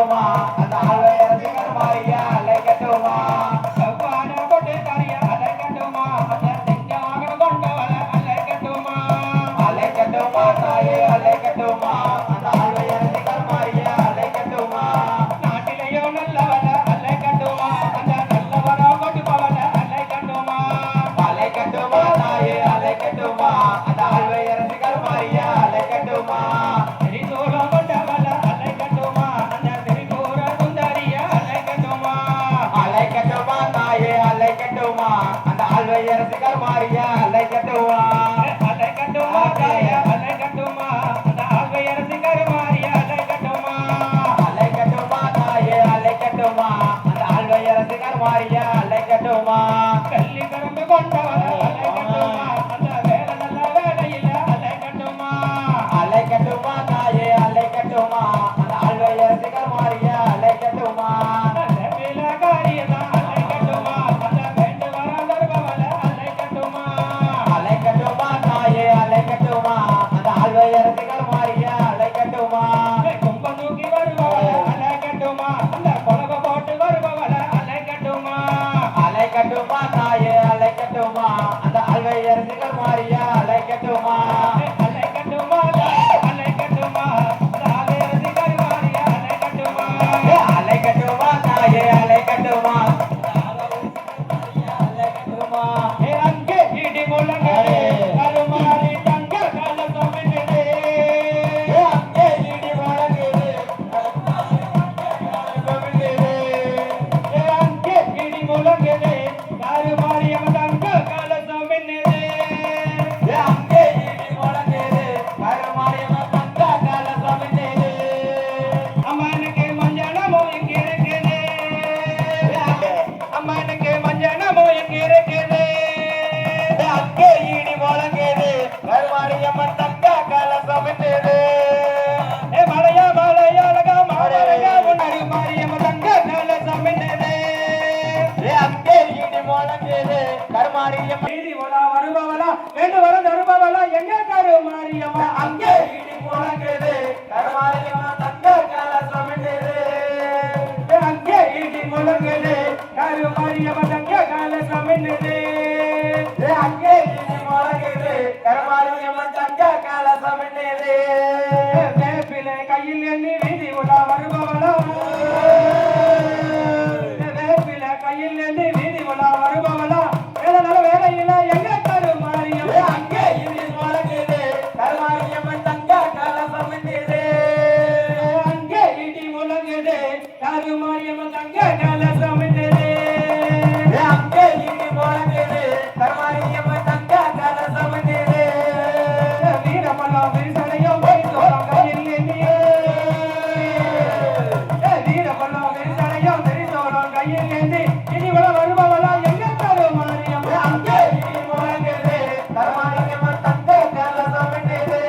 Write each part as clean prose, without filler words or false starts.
அலைக்கட்டுமா அந்த ஆழ்வையரசி கருமாரியா அலைக்கட்டுமா செவ்வான கொண்டு காரியா அலைக்கட்டுமா அந்த சிங்கமாக கொண்டவள அலைக்கட்டுமா அலைக்கட்டுமா தாயே அலைக்கட்டுமா அந்த ஆழ்வையரசி கருமாரியா அலைக்கட்டுமா நாட்டிலேயோ நல்லவள அலைக்கட்டுமா அந்த நல்லவரோ கொடுப்பவள அலைக்கட்டுமா அலைக்கட்டுமா தாயே அலைக்கட்டுமா அந்த ஆழ்வையரசி கருமாரியா அலைக்கட்டுமா திரிசூலம் கொண்டவள அலைக்கட்டுமா அந்த திரிபுர சுந்தரியா அலைக்கட்டுமா அலைக்கட்டுமா தாயே அலைக்கட்டுமா அந்த ஆழ்வையரசி கருமாரியா அலைக்கட்டுமா அலைக்கட்டுமா தாயே அலைக்கட்டுமா அந்த ஆழ்வையரசி கருமாரியா அலைக்கட்டுமா அலைக்கட்டுமா தாயே அலைக்கட்டுமா அந்த ஆழ்வையரசி கருமாரியா அலைக்கட்டுமா கள்ளி கரும்பு கொண்டவள அலைக்கட்டுமா அந்த வேலை நல்ல வேலையில அலைக்கட்டுமா அலைக்கட்டுமா தாயே அலைக்கட்டுமா அந்த ஆழ்வையரசி கருமாரியா அலைக்கட்டுமா நல்ல காரியதா அலைக்கட்டுமா அந்த வேண்டு வர தருபவள அலைக்கட்டுமா அலைக்கட்டுமா தாயே அலைக்கட்டுமா அந்த ஆழ்வையரசி கருமாரியா அலைக்கட்டுமா கும்ப தூக்கி வருபவள அலைக்கட்டுமா அந்த கொலவ போட்டு வருபவள அலைக்கட்டுமா அலைக்கட்டுமா தாயே அலைக்கட்டுமா அந்த ஆழ்வையரசி கருமாரியா அலைக்கட்டுமா அலைக்கட்டுமா அலைக்கட்டுமா அந்த ஆழ்வையரசி கருமாரியா அலைக்கட்டுமா அலைக்கட்டுமா தாயே அலைக்கட்டுமா அலைக்கட்டுமா அங்கே இடி முழங்கலே கருமாரி தங்க கலசம் என்னதே அங்கே இடி முழங்கலே அங்கே இடி முழங்கலே கருமாரி தங்க கலசம் என்னதே அங்கே இடி முழங்கலே கருமாரி தங்க கலசம் என்னதே அம்மனுக்கு மஞ்சனமோ எங்க இருக்குது அம்மனுக்கு மஞ்சனமோ எங்க இருக்குது அங்கே இடி முழங்குது கருமாரியம்மன் தங்க கலசம் என்னது மலையா மலையா அழகா மாலையா உன்னடி மாரியம்மன் தங்க கலசம் என்னது அங்கே இடி முழங்குது கருமாரியம்மன் இடி உலா வருபவளா வேண்டு வர தருபவளா எங்க கருமாரியம்மன் அங்கே இடி முழங்குது கருமாரியம்மன் தங்க கலசம் என்னது அங்கே இடி முழங்குது கருமாரியம்மன் தங்க கலசம் என்னது அங்கே இடி முழங்குது கருமாரியம்மன் தங்க கலசம் என்னது வேப்பிலை கையில் எண்ணி வீதி உலா வருபவளா வேப்பிலை கையில் எண்ணி வீதி உலா வருபவளா வேலை நல்ல வேலையில எங்க கருமாரியம்மன் அங்கே இடி முழங்குது கருமாரியம்மன் தங்க கலசம் என்னது அங்கே இடி முழங்குது கருமாரியம்மன் தங்க கலசம் என்னது அங்கே இடி முழங்குது கருமாரியம்மன் தங்க கலசம் என்னது வீரமல்லாம் விரிசடையும் வைத்தோம் கையில் எண்ணி வீரமல்லாம் விரிசடையும் விரிசோடும் கையில் ஏந்தி இனி வள வருபவளா எங்க கருமாரியம்மன் அங்கே இடி முழங்குது கருமாரியம்மன் தங்க கலசம் என்னது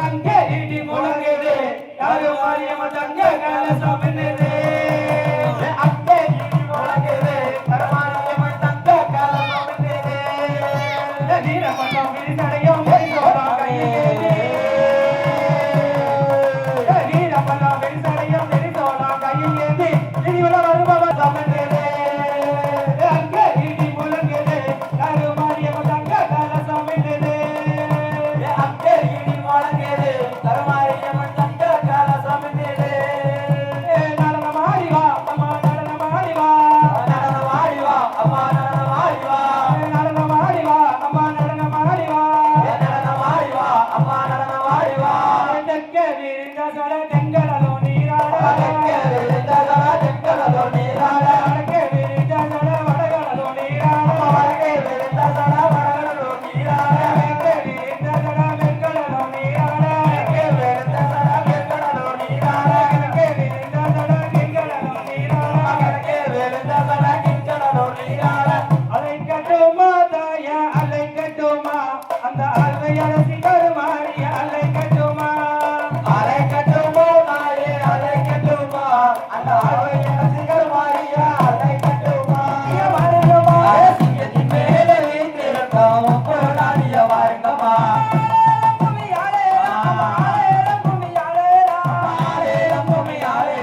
அங்கே இடி முழங்குது கருமாரியம்மன் தங்க கலசம் என்னது அங்கே இடி முழங்குது கருமாரியம்மன் தங்க கலசம் என்னது வீரமல்லாம் விரிசடையும் வைத்தோம் கையில் ஏந்தி வீரமல்லாம் விரிசடையும் விரிசோடும் கையில் ஏந்தி இனி வள வருபவளா சமந்தது அங்கே இடி முழங்குது கருமாரியம்மன் தங்க கலசம் என்னது அங்கே இடி முழங்குது கருமாரியம்மன் தங்க கலசம் என்னது நடனமாடி வா அம்மா நடனமாடி வா நடனமாடி வா அம்மா நடனமாடி வா நடனமாடி வா அம்மா நடனமாடி வா நடனமாடி வா அம்மா நடனமாடி வா தெக்க விரிந்த சட தெங்களலோ நீராட தெக்க விரிந்த சட தெங்களலோ நீராட வடக்கே விரிந்த சட வடகளலோ நீராட வடக்கே விரிந்த சட வடகளலோ நீராட தெக்க விரிந்த சட வெண்களலோ நீராட தெக்க விரிந்த சட வெண்களலோ நீராட தெக்க விரிந்த சட கிண்களலோ நீராட தெக்க விரிந்த சட கிண்களலோ நீராட அலைக்கட்டுமா தாயா அலைக்கட்டுமா அந்த ஆழ்வையரசி கருமாரியா அலைக்கட்டுமா அலைக்கட்டுமா தாயே அலைக்கட்டுமா அந்த ஆழ்வையரசி கருமாரியா அலைக்கட்டுமா வருங்கம்மா சிங்கத்தின் மேலே வீட்டிருக்கோம் பொருளாடிய வருங்கம்மா குமியாலே குமியாலே குமியாலே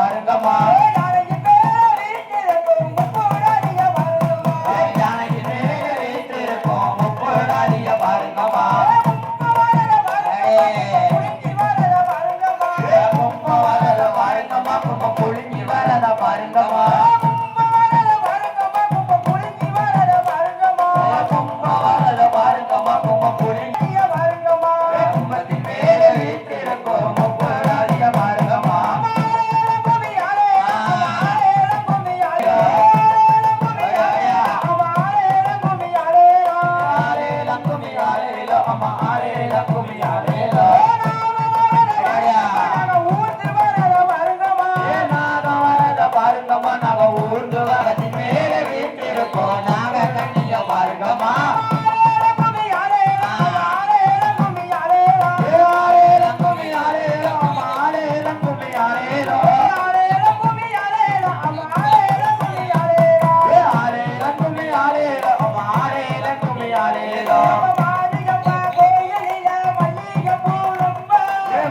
பாருங்கம்மா யானைக்கு மேல வீட்டிருக்கும் முப்போடாதிய பாருங்கம்மா யானைக்கு மேல வீட்டிருக்கும் முப்போடாதிய பாருங்கம்மா கும்ப வரத பாருங்கம்மா கும்ப புளிஞ்சி வரத பாருங்கம்மா கும்ப வரத பாருங்கம்மா கும்ப புளிஞ்சி கும்பத்தின் மேல வீட்டிருக்கும் முப்போடாதிய பாருங்கம்மா பாருங்கம்மா நாங்க ஊர்ந்து வரதின் மேல வீட்டிருக்கோம் நாங்க கண்ணிய பாருங்கம்மா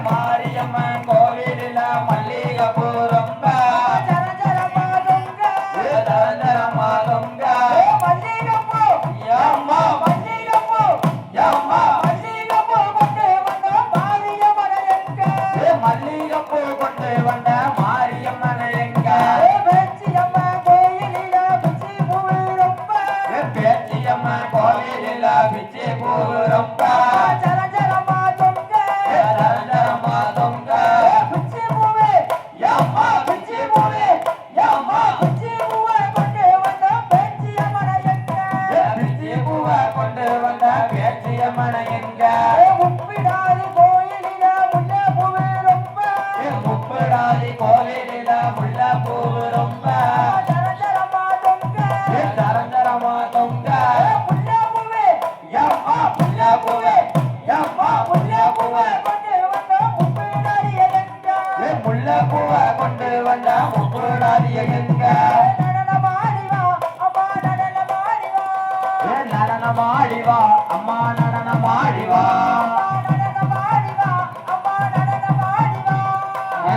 மாரியம்மன் கோவிலில மல்லிகைப்பூ ரொம்ப தரந்தரமா தொங்க அம்மா அம்மா மல்லிகைப்பூ கொண்டு வந்த மாரியம்மன் எங்க பேச்சியம்மன் கோவிலில பிச்சி பூ ரொம்ப தரந்தரமா தொங்க அம்மா பிச்சி பூவே அம்மா பிச்சி பூவை கொண்டு வந்த பேச்சியம்மன் எங்க முப்பிடாதி கோவிலில முல்லைப்பூ ரொம்ப தரந்தரமா தொங்க அம்மா முல்லைப்பூவே அம்மா முல்லைப்பூவை முல்லைப்பூவை கொண்டு வந்த முப்படாதிய எங்க நடனமாடிவா அம்மா நடனமாடிவா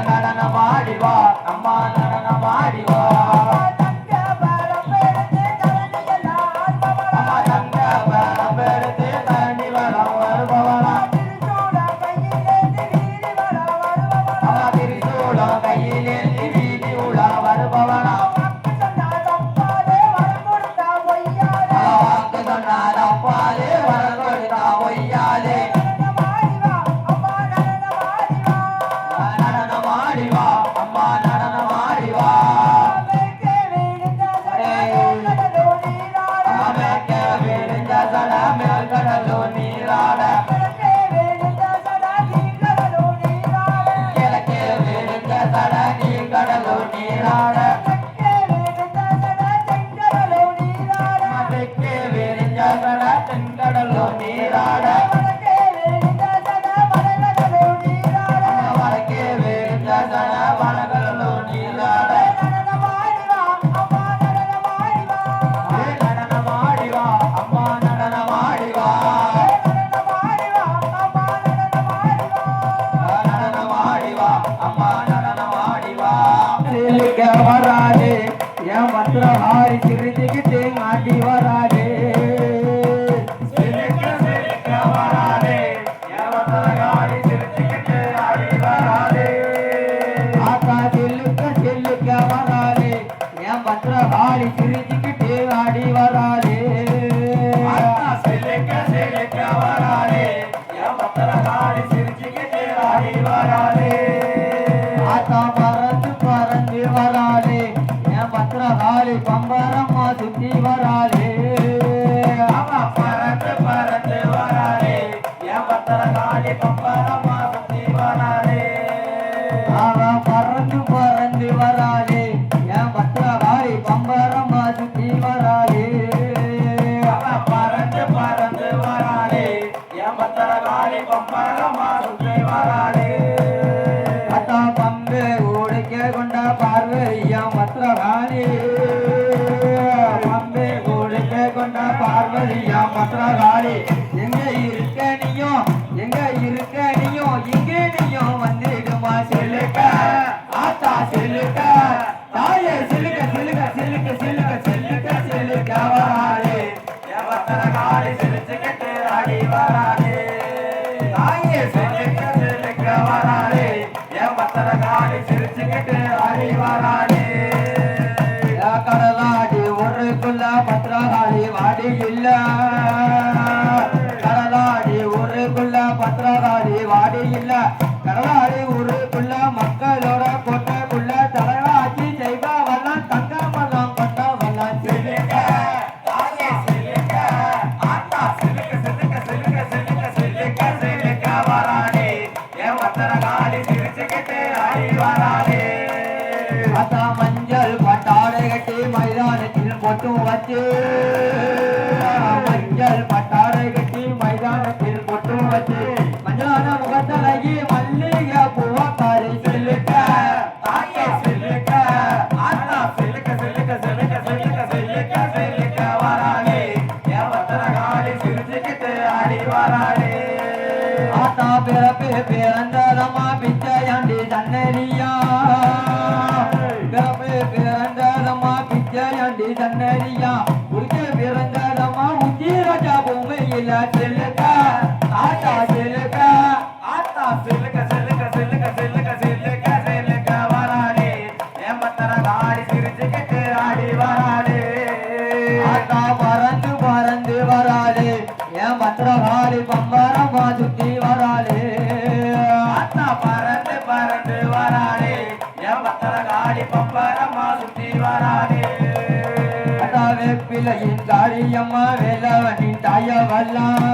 நடனமாடிவா அம்மா நடனமாடிவா அம்மா தங்க பெருத்து தண்ணி வளம் வருபவனா அம்மா திரிசூலம் கையிலேந்தி வீதி உலா வருபவனா வாக்கு சொன்னார் அப்பாலே வரம் கொடுத்தா ஒய்யாலே நடனமாடிவா அம்மா நடனமாடிவா அம்மா மேற்க விழுந்த சட மேல்கடலோ நீராட கிழக்கே விழுந்த சட நீர்கடலோ நீராட தெற்கே விழுந்த சட தென்கடலோ நீராட வடக்கே விழுந்த சட வடகடலோ நீராட நடனமாடிவா அம்மா நடனமாடிவா நடனமாடிவா அம்மா நடனமாடிவா வராதே என் பத்திரஹாரி சிரிச்சுக்கிட்டு ஆட்டி வராதே வராதே என் பத்திரஹாரி சிரிச்சுக்கிட்டு ஆடி வராதே ஆத்தா செல்லுக்க வராதே என் பத்திரஹாரி சிரிச்சுக்கிட்டு ஆடி வராதே செல்லுக்க வராதே என் பத்திரஹாரி சிரிச்சுக்கிட்டு ஆடி வராதே ஆத்தா பறந்து வராதே என் பத்திரகாளி பம்பரம்மா சுத்தி வராதே அம்மா பறந்து வராதே என் பத்திரகாளி பம்பரம்மா சுத்தி வராதே அவ பறந்து வராதே என் பத்திரகாளி பம்பரம்மா சுத்தி வராதே அவ பறந்து வராதே என் பத்திரகாளி பம்பரம்மா சுத்தி வராதே அத்தா பம்பு ஓடிக்க கொண்ட பார்வையா பத்திரகாளி பம்பு ஓடிக்க கொண்ட பார்வதியா பத்திரகாளி எங்க இருக்க நீயும் இங்கே நீயும் வந்துடுமா செல்லுக்க ஆத்தா செல்லுக்க வராளே கடலாடி ஊருக்குள்ள பத்திரகாளி வாடி இல்ல கடலாடி ஊருக்குள்ள பத்திரகாளி வாடி இல்ல கடலாடி ஊருக்குள்ள மக்களோட கோட்டைக்குள்ள தலைவாச்சி செய்வ வல்லாம் தங்க வல்லாம் கொண்ட வல்லாம் சிலுக்க தாயே சிலுக்க ஆத்தா சிலுக்க சிலுக்க சிலுக்க சிலுக்க சிலுக்க சிலுக்க வராளே என் பத்திரகாளி சிரிச்சுக்கிட்டு ஆடி வராளே அத்தா மஞ்சள் பட்டாடை கட்டி மைதானத்தில் பொட்டு வச்சு மஞ்சள் பட்டாடை கட்டி மைதானத்தில் பொட்டு வச்சு மஞ்சளான முகத்தலகி மல்லிகை பூவக்காரி சிலுக்க தாயே சிலுக்க ஆத்தா சிலுக்க சிலுக்க சிலுக்க சிலுக்க சிலுக்க சிலுக்க வராளே என் பத்திரகாளி சிரிச்சுக்கிட்டு ஆடி வராளே ஆத்தா பிறப்பு பிறந்ததம்மா பிச்சையாண்டி தன்னரியா பிறப்பு பிறந்ததம்மா பிச்சையாண்டி தன்னரியா குடிக்க பிறந்ததம்மா உச்சி ராஜா பூமியில செல்லுக்க ஆத்தா செல்லுக்க ஆத்தா சிலுக்க சிலுக்க சிலுக்க சிலுக்க சிலுக்க சிலுக்க வராளே என் பத்திரகாளி சிரிச்சுக்கிட்டு ஆடி வராளே ஆத்தா பறந்து பறந்து வராளே என் பத்திரகாளி பம்பரமா சுத்தி வராளே ஆத்தா பறந்து பறந்து வராளே என் பத்திரகாளி பம்பரமா சுத்தி வராளே அத்தா வேப்பிலையின் காரியம்மா வேலவனின் தாயவல்லாம்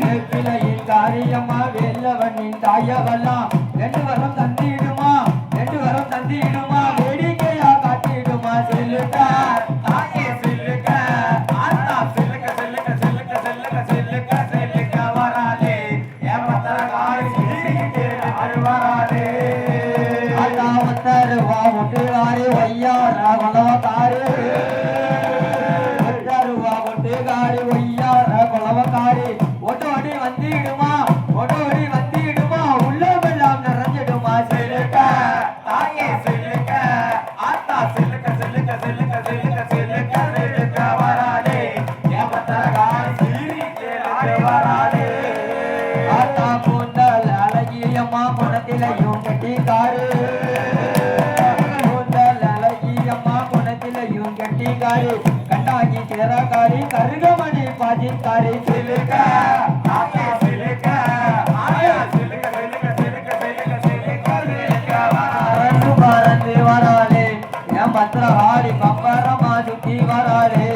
வேப்பிலையின் காரியம்மா வேலவனின் தாயவல்லாம் 2 வரம் தந்திடுமா 2 வரம் தந்திடுமா வேடிக்கையா காட்டிடுமா செல்லுக்க தாயே சிலுக்க ஆத்தா சிலுக்க சிலுக்க சிலுக்க சிலுக்க சிலுக்க சிலுக்க வராளே என் பத்திரகாளி சிரிச்சுக்கிட்டு ஆடி வராளே அத்தா ஒத்தருவா ஒட்டுகாரி ஒய்யாரா கொலவக்காரி ஒத்தருவா ஒட்டுகாரி ஒய்யாரா கொலவக்காரி ஒட்டோடி வந்திடுமா ஒட்டோடி வந்திடுமா உள்ளமெல்லாம் நிறைஞ்சிடுமா சிலுக்க தாயே சிலுக்க ஆத்தா சிலுக்க சிலுக்க சிலுக்க சிலுக்க சிலுக்க சிலுக்க வராளே என் பத்திரகாளி சிரிச்சுக்கிட்டு ஆடி வராளே ஆத்தா கூந்தல் அழகியம்மா குணத்திலையும் கட்டிக்காரு கூந்தல் அழகியம்மா குணத்திலையும் கட்டிக்காரு கண்டாகி திறகாரி கருகமணி பாஜிக்காரி சிலுக்க தாயே சிலுக்க ஆயா சிலுக்க சிலுக்க சிலுக்க சிலுக்க சிலுக்க சிலுக்க வராளே பறந்து பறந்து வராளே என் பத்திரகாளி பம்பரமா சுத்தி வராளே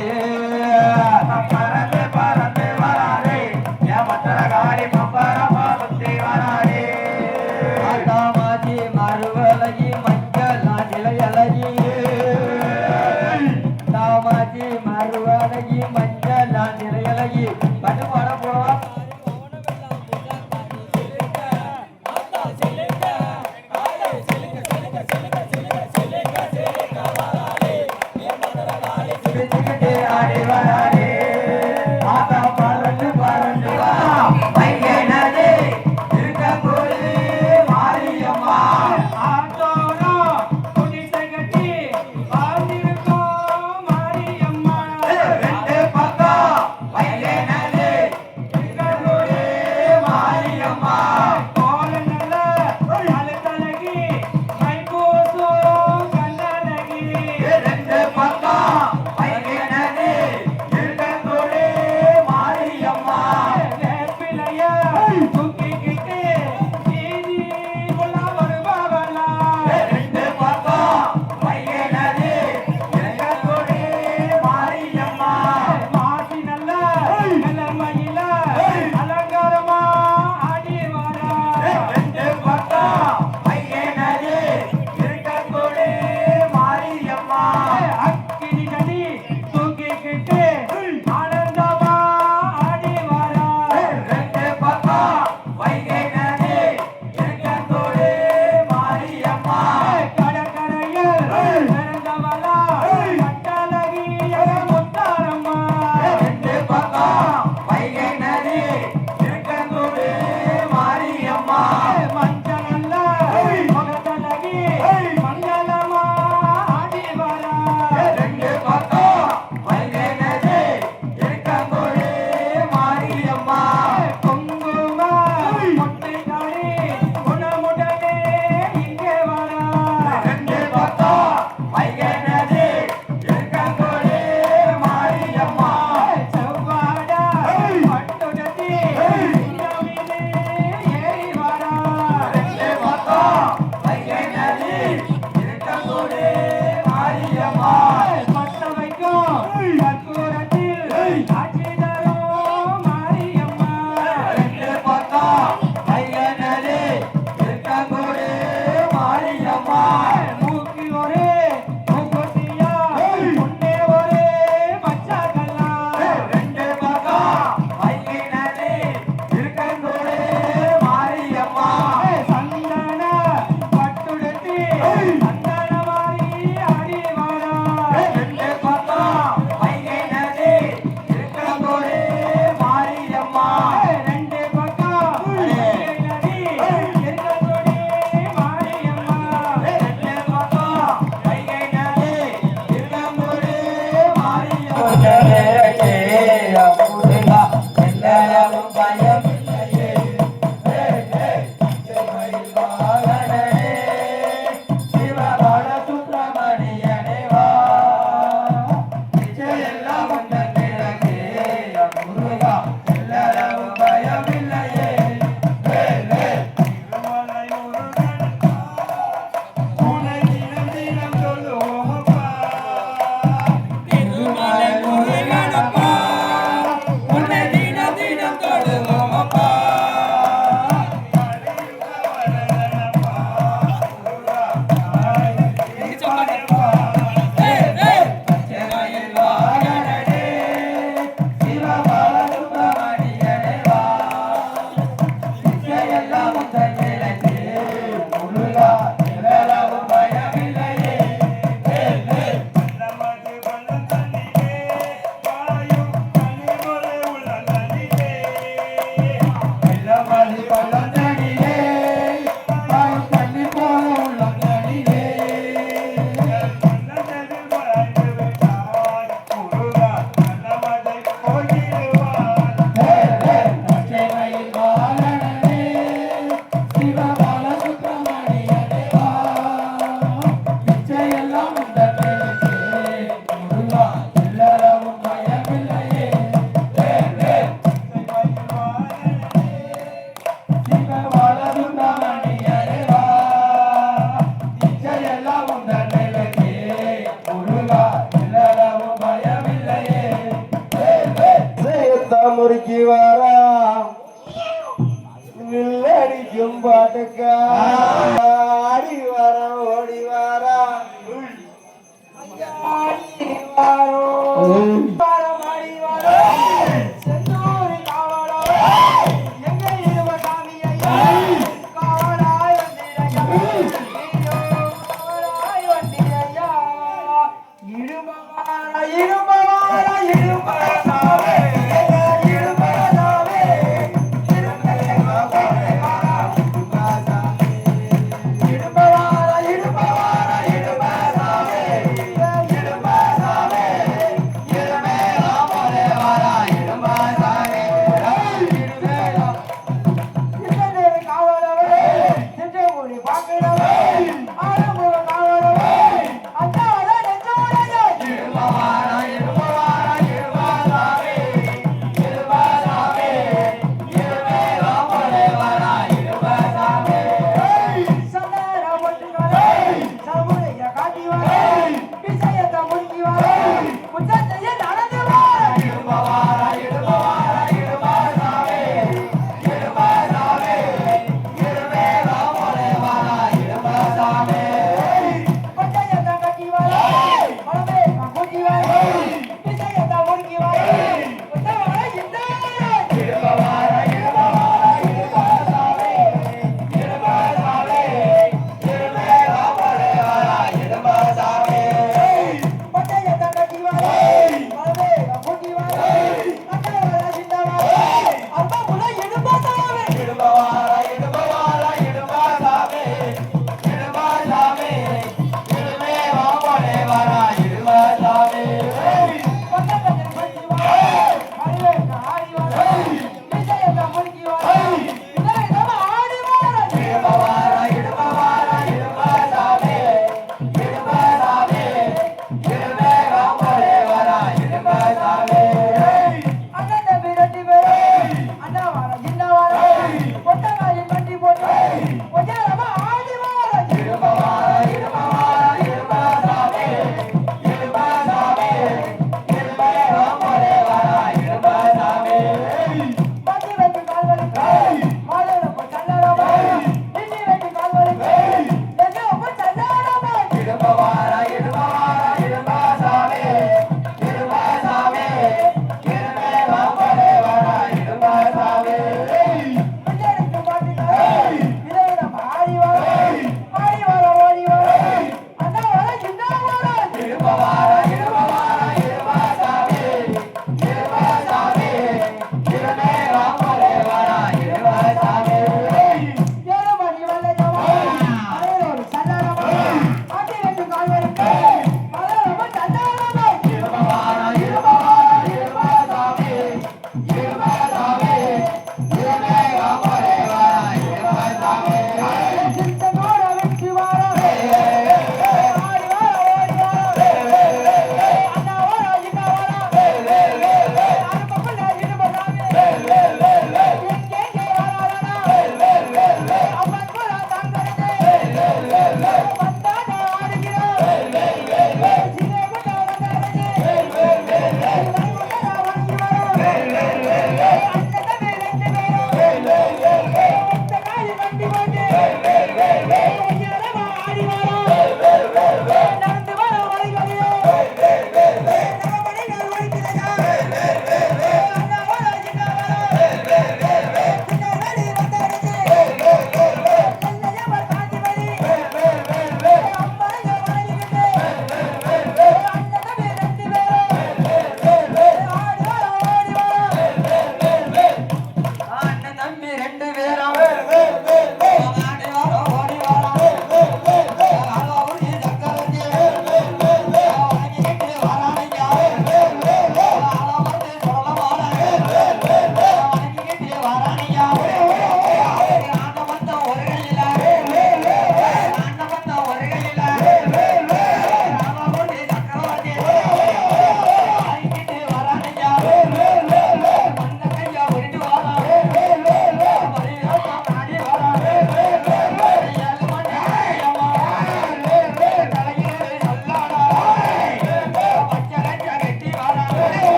பறந்து பறந்து வராளே என் பத்திரகாளி பம்பரமா சுத்தி வராளே ஆத்தா மாச்சி மறுவலகி மஞ்சள் நிலையழகி தாமாச்சி மறுவலகி மஞ்சள் நிலையழகி பட்டு பாட போவா சிலுக்கிட்டு மூக்கில் ஒரு மூக்குத்தியா முன்னே ஒரு மச்சாக்கல்லா ரெண்டு பக்கம் வைகை நதி இருக்கங்கோடு மாரியம்மா சந்தன பட்டுடுத்தி சந்தன மாறி ஆடி வாரா ரெண்டு பக்கம் வைகை நதி இருக்கங்கோடு மாரியம்மா ரெண்டு பக்கம் வைகை நதி இருக்கங்கோடு மாரியம்மா ரெண்டு பக்கம் வைகை நதி இருக்கங்கோடு மாரியம்மா எல்லாரும் பயம் இல்லையே சிவபால சுப்பிரமணியனே வா எல்லாம் வந்த கிழக்கே முருகா எல்லாரும் பயம் இல்லையே திருமலை முருகன் உன்னை தினம் தினம் சொல்லுவோமப்பா திருமலை முருகனப்பா உன்னை தினம் தினம் தொழுவோமப்பா முறுக்கி வாரா வில்லடிக்கும் பாட்டுக்கா ஆடி வாரா ஓடி வாரா இருமவாரா